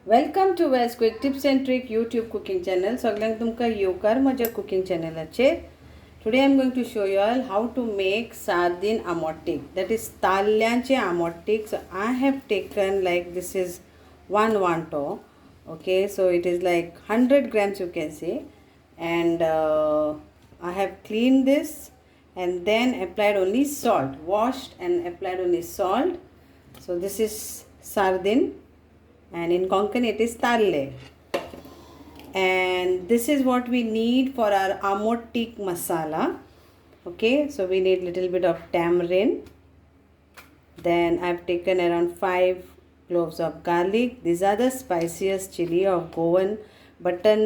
Welcome to Wells quick tips and trick YouTube cooking channel. सगळ्यांक तुमकां येवकार म्हज्या कुकिंग चॅनलाचेर. Today I am going to show you all how to make sardine आमोटीक, that is ताल्ल्यांचे आमोटीक. So I have taken like this is one wanto. Okay, so it is like 100 grams you can say, and I have cleaned this and then applied only salt, washed and applied only salt. So this is sardine, and in Konkan it is talle. And this is what we need for our Ambot-tik masala. Okay, so we need little bit of tamarind. Then I've taken around 5 cloves of garlic. These are the spiciest chili of Goan button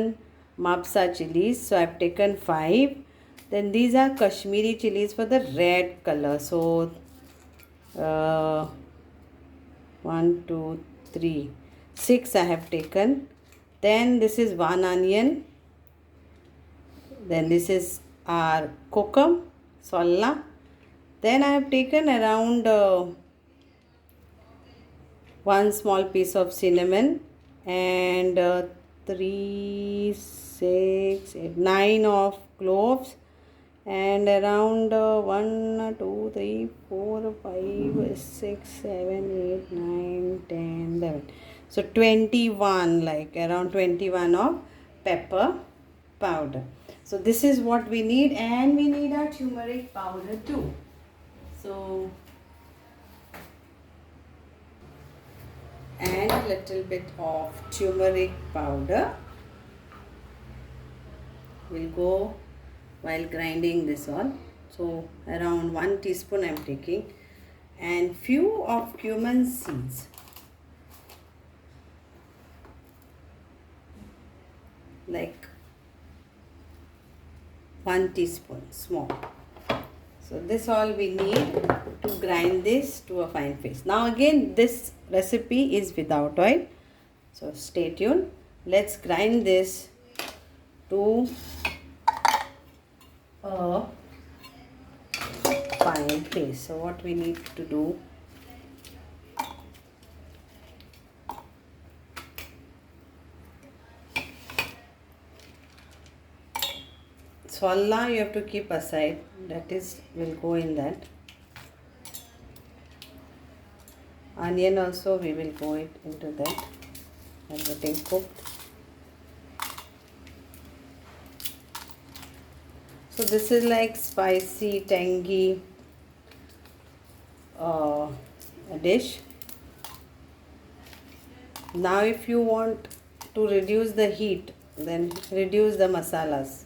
mapsa chilies. So I've taken 5. Then these are Kashmiri chilies for the red color. So 1, 2, 3, 6 I have taken. Then this is one onion. Then this is our kokum, solla. Then I have taken around 1 small piece of cinnamon and 3, 6, 8, 9 of cloves and around 1, 2, 3, 4, 5, 6, 7, 8, 9, 10, 11. So 21, like around 21 of pepper powder. So this is what we need, and we need our turmeric powder too. So and a little bit of turmeric powder will go while grinding this all. So around 1 teaspoon I am taking, and few of cumin seeds. Like 1 teaspoon small. So this all we need to grind this to a fine paste. Now again, this recipe is without oil, so stay tuned. Let's grind this to a fine paste. So what we need to do, solla you have to keep aside, that is will go in that. Onion also we will go it into that and getting cooked. So this is like spicy, tangy dish. Now if you want to reduce the heat, then reduce the masalas.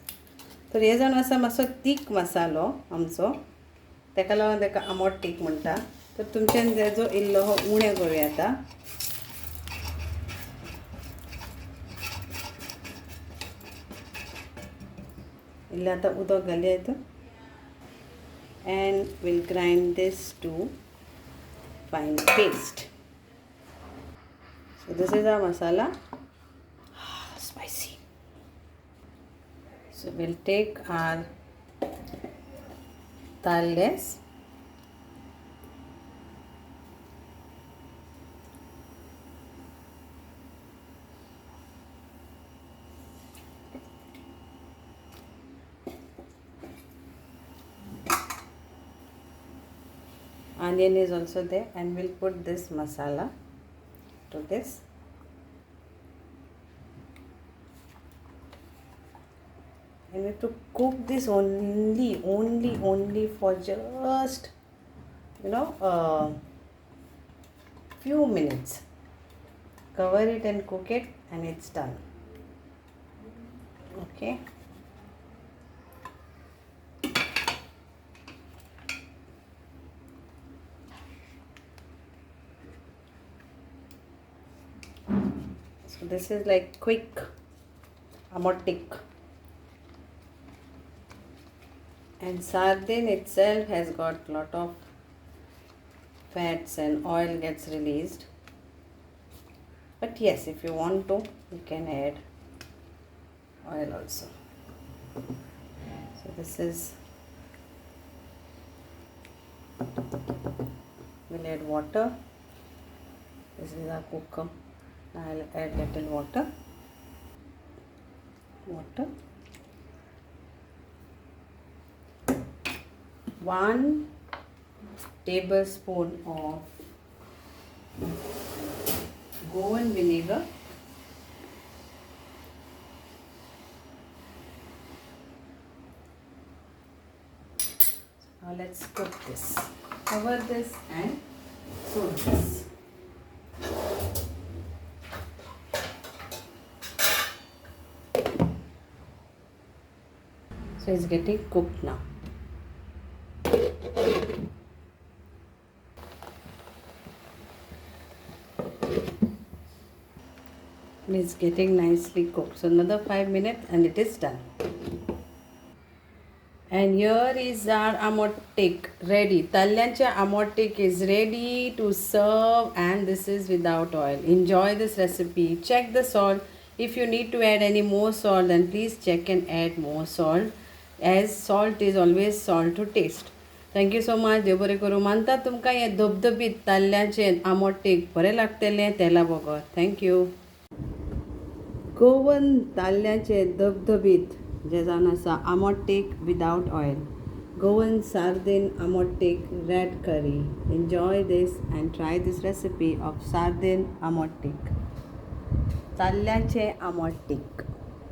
तर हे जावन आसा मातसो तीख मसालो आमचो, ताका लागून ताका आमोटीक म्हणटा. तर तुमच्यान तेजो इल्लो उणें करूया आतां. इल्लें आतां उदक घालया हितून, and we'll grind this to fine paste. So this is our masala. Spicy. So we'll take our talles, onion is also there, and we'll put this masala to this. And we have to cook this only for just few minutes. Cover it and cook it, and it's done. Okay. So this is like quick Ambot-tik. And sardine itself has got lot of fats and oil gets released. But yes, if you want to, you can add oil also. So this is, we'll add water. This is our kokum. I'll add little water. Water. 1 tablespoon of Goan vinegar. Now let's cook this. Cover this and soak this. So it's getting cooked now. It's getting nicely cooked. So another 5 minutes and it is done. And here is our Ambot-tik ready. Talyanche Ambot-tik is ready to serve, and this is without oil. Enjoy this recipe. Check the salt. If you need to add any more salt, then please check and add more salt, as salt is always salt to taste. Thank you so much. देव बरें करूं. मानता तुमकां हे धबधबीत ताल्ल्याचे Ambot-tik बरें लागतलें तेला बगर. Thank you. Goan ताल्ल्याचे धबधबीत जे जावन आसा Ambot-tik without oil. Goan Sardine Ambot-tik red curry. Enjoy this and try this recipe of Sardine Ambot-tik. ताल्ल्याचे Ambot-tik.